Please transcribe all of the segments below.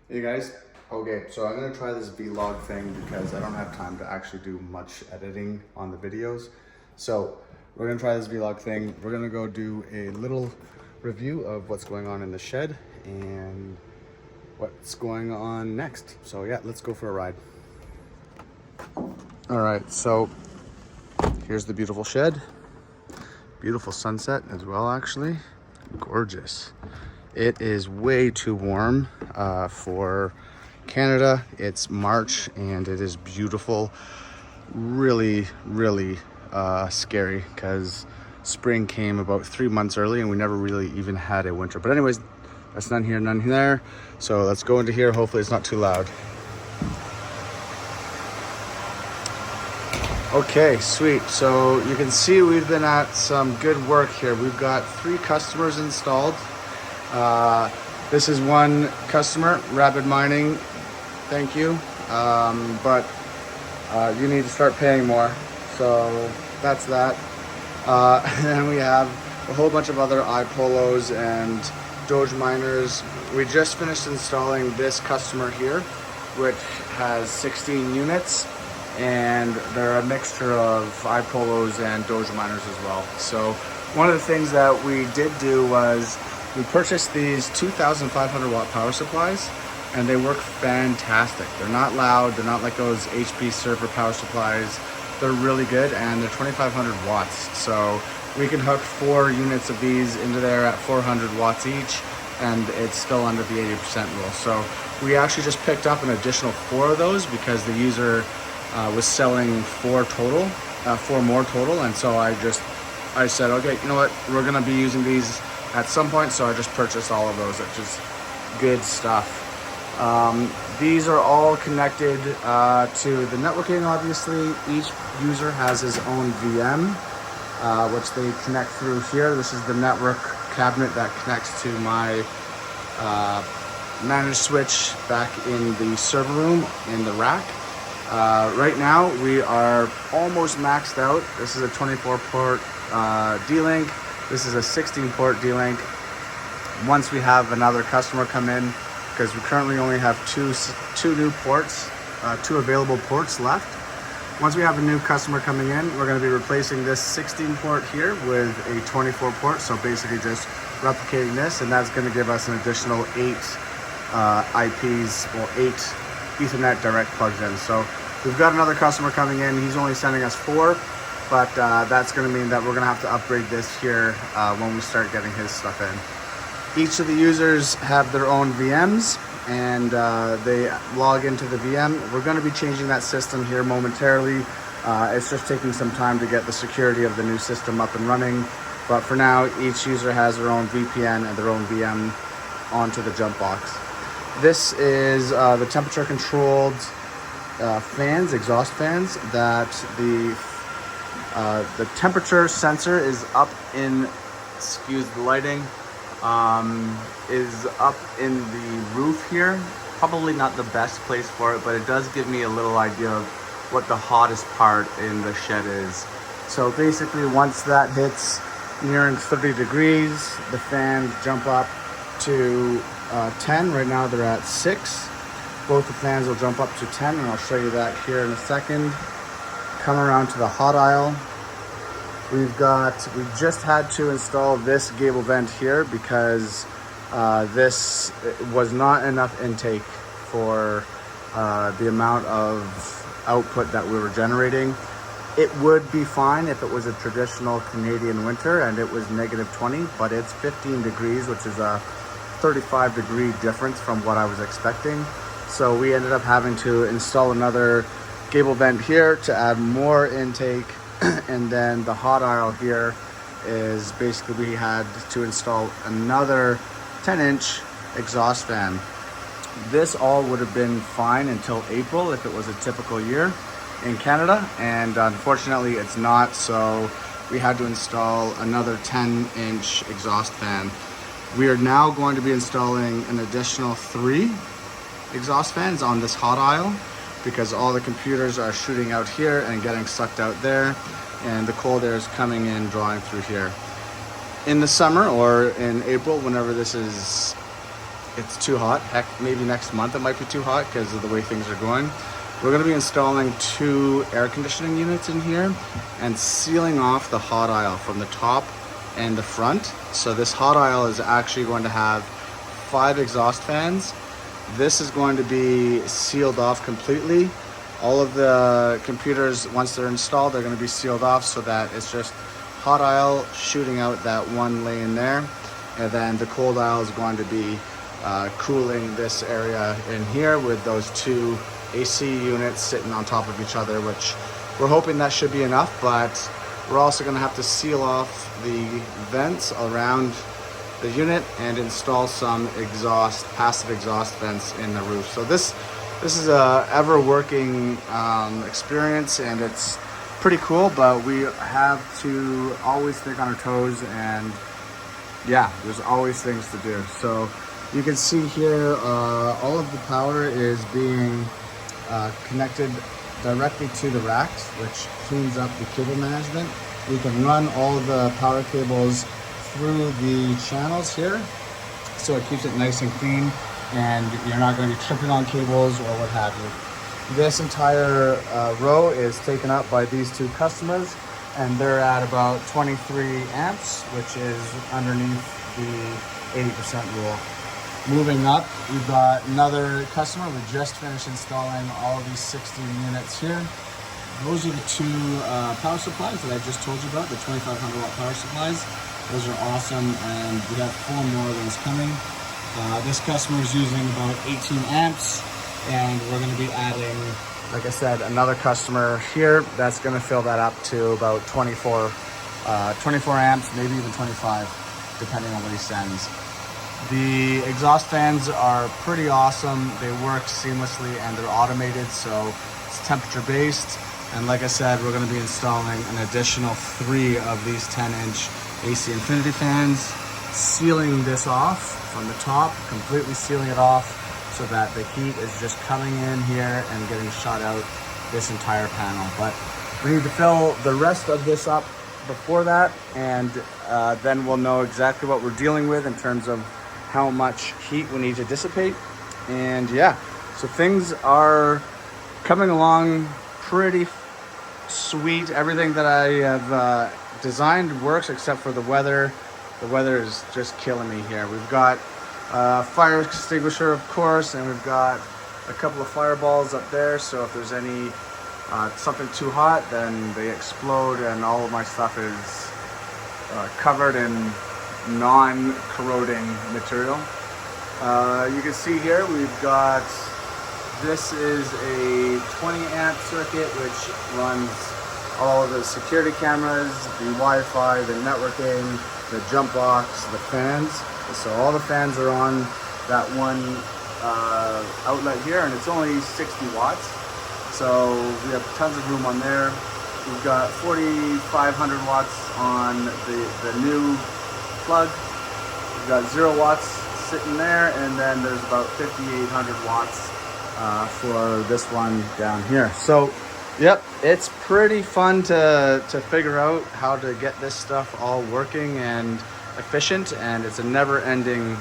Hey guys, okay, so I'm gonna try this vlog thing because I don't have time to actually do much editing on the videos. So we're gonna try this vlog thing. We're gonna go do a little review of what's going on in the shed and what's going on next. So yeah, let's go for a ride. All right, so here's the beautiful shed. Beautiful sunset as well, actually. Gorgeous. It is way too warm for Canada. It's March and it is beautiful. Really, really scary because spring came about 3 months early and we never really even had a winter. But anyways, that's none here, none there. So let's go into here. Hopefully it's not too loud. Okay, sweet. So you can see we've been at some good work here. We've got 3 customers installed. This is one customer, Rapid Mining. Thank you. But you need to start paying more. So that's that. And then we have a whole bunch of other iPolos and Doge miners. We just finished installing this customer here, which has 16 units. And they're a mixture of iPolos and Doge miners as well. So one of the things that we did do was we purchased these 2,500 watt power supplies, and they work fantastic. They're not loud, they're not like those HP server power supplies. They're really good, and they're 2,500 watts. So we can hook 4 units of these into there at 400 watts each, and it's still under the 80% rule. So we actually just picked up an additional 4 of those because the user was selling 4 total, 4 more total, and so I said, okay, you know what, we're gonna be using these at some point, so I just purchased all of those, which is good stuff. These are all connected to the networking, obviously. Each user has his own VM, which they connect through here. This is the network cabinet that connects to my managed switch back in the server room in the rack. Right now we are almost maxed out. This is a 24 port D-Link. This is a 16 port D-Link. Once we have another customer come in, because we currently only have two new ports, 2 available ports left. Once we have a new customer coming in, we're going to be replacing this 16 port here with a 24 port. So basically just replicating this, and that's going to give us an additional 8 IPs, or 8 Ethernet direct plugs in. So we've got another customer coming in. He's only sending us 4, but that's going to mean that we're going to have to upgrade this here when we start getting his stuff in. Each of the users have their own VMs, and they log into the VM. We're going to be changing that system here momentarily. It's just taking some time to get the security of the new system up and running. But for now, each user has their own VPN and their own VM onto the jump box. This is the temperature controlled fans, exhaust fans, that the temperature sensor is up in, excuse the lighting, is up in the roof here. Probably not the best place for it, but it does give me a little idea of what the hottest part in the shed is. So basically once that hits nearing 30 degrees, the fans jump up to 10. Right now they're at 6. Both the fans will jump up to 10, and I'll show you that here in a second. Come around to the hot aisle. We just had to install this gable vent here because this was not enough intake for the amount of output that we were generating. It would be fine if it was a traditional Canadian winter and it was -20, but it's 15 degrees, which is a 35-degree difference from what I was expecting. So we ended up having to install another gable vent here to add more intake. And then the hot aisle here is basically we had to install another 10-inch exhaust fan. This all would have been fine until April if it was a typical year in Canada, and unfortunately it's not, so we had to install another 10-inch exhaust fan. We are now going to be installing an additional 3 exhaust fans on this hot aisle because all the computers are shooting out here and getting sucked out there, and the cold air is coming in, drawing through here. In the summer or in April, whenever this is it's too hot. Heck, maybe next month it might be too hot because of the way things are going. We're going to be installing 2 air conditioning units in here and sealing off the hot aisle from the top and the front. So this hot aisle is actually going to have 5 exhaust fans. This is going to be sealed off completely. All of the computers, once they're installed, they're going to be sealed off so that it's just hot aisle shooting out that one lane there. And then the cold aisle is going to be cooling this area in here with those 2 AC units sitting on top of each other, which we're hoping that should be enough, but we're also going to have to seal off the vents around the unit and install some passive exhaust vents in the roof. So this is a ever working experience, and it's pretty cool, but we have to always think on our toes, and yeah, there's always things to do. So you can see here, all of the power is being connected directly to the racks, which cleans up the cable management. We can run all the power cables through the channels here, so it keeps it nice and clean, and you're not going to be tripping on cables or what have you. This entire row is taken up by these 2 customers, and they're at about 23 amps, which is underneath the 80% rule. Moving up, we've got another customer. We just finished installing all of these 16 units here. Those are the 2 power supplies that I just told you about, the 2500 watt power supplies. Those are awesome, and we have 4 more of those coming. This customer is using about 18 amps, and we're going to be adding, like I said, another customer here that's going to fill that up to about 24 amps, maybe even 25, depending on what he sends. The exhaust fans are pretty awesome. They work seamlessly and they're automated, so it's temperature based. And like I said, we're going to be installing an additional 3 of these 10-inch AC Infinity fans, sealing this off from the top, completely sealing it off so that the heat is just coming in here and getting shot out this entire panel. But we need to fill the rest of this up before that, and then we'll know exactly what we're dealing with in terms of how much heat we need to dissipate. And yeah, so things are coming along pretty sweet. Everything that I have designed works except for the weather. The weather is just killing me here. We've got a fire extinguisher, of course, and we've got a couple of fireballs up there, so if there's any something too hot, then they explode, and all of my stuff is covered in non-corroding material. You can see here we've got, this is a 20 amp circuit which runs all of the security cameras, the Wi-Fi, the networking, the jump box, the fans. So all the fans are on that one outlet here, and it's only 60 watts. So we have tons of room on there. We've got 4,500 watts on the new plug. We've got 0 watts sitting there, and then there's about 5,800 watts for this one down here. So yep, it's pretty fun to figure out how to get this stuff all working and efficient, and it's a never-ending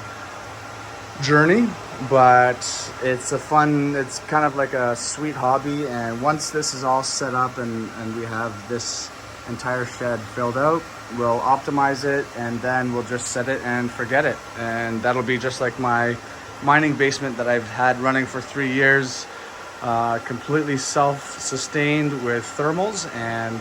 journey, but it's kind of like a sweet hobby. And once this is all set up and we have this entire shed filled out, we'll optimize it, and then we'll just set it and forget it. And that'll be just like my mining basement that I've had running for 3 years, completely self-sustained with thermals, and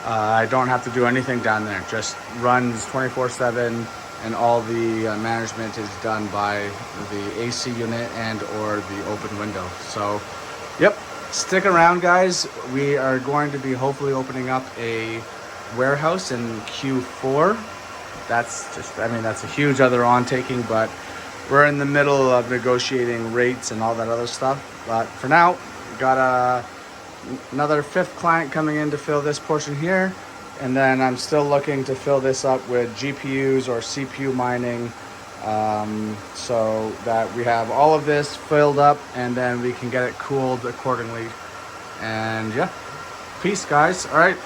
I don't have to do anything down there. Just runs 24/7, and all the management is done by the AC unit and or the open window. So yep, stick around, guys. We are going to be hopefully opening up a warehouse in Q4. That's a huge other on-taking, but we're in the middle of negotiating rates and all that other stuff. But for now, we got another 5th client coming in to fill this portion here, and then I'm still looking to fill this up with GPUs or CPU mining, so that we have all of this filled up, and then we can get it cooled accordingly. And yeah, peace, guys. All right,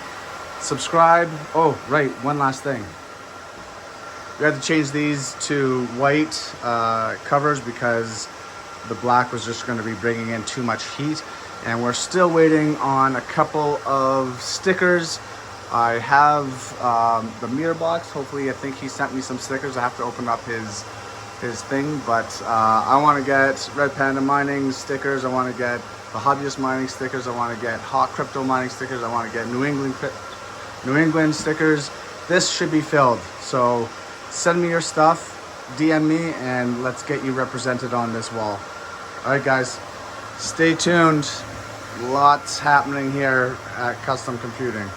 subscribe. Oh right, one last thing, We had to change these to white covers because the black was just going to be bringing in too much heat. And we're still waiting on a couple of stickers. I have the mirror box. Hopefully, I think he sent me some stickers. I have to open up his thing, but I want to get Red Panda Mining stickers. I want to get the Hobbyist Mining stickers. I want to get Hot Crypto Mining stickers. I want to get New England stickers. This should be filled. So send me your stuff, DM me, and let's get you represented on this wall. All right, guys, stay tuned. Lots happening here at Custom Computing.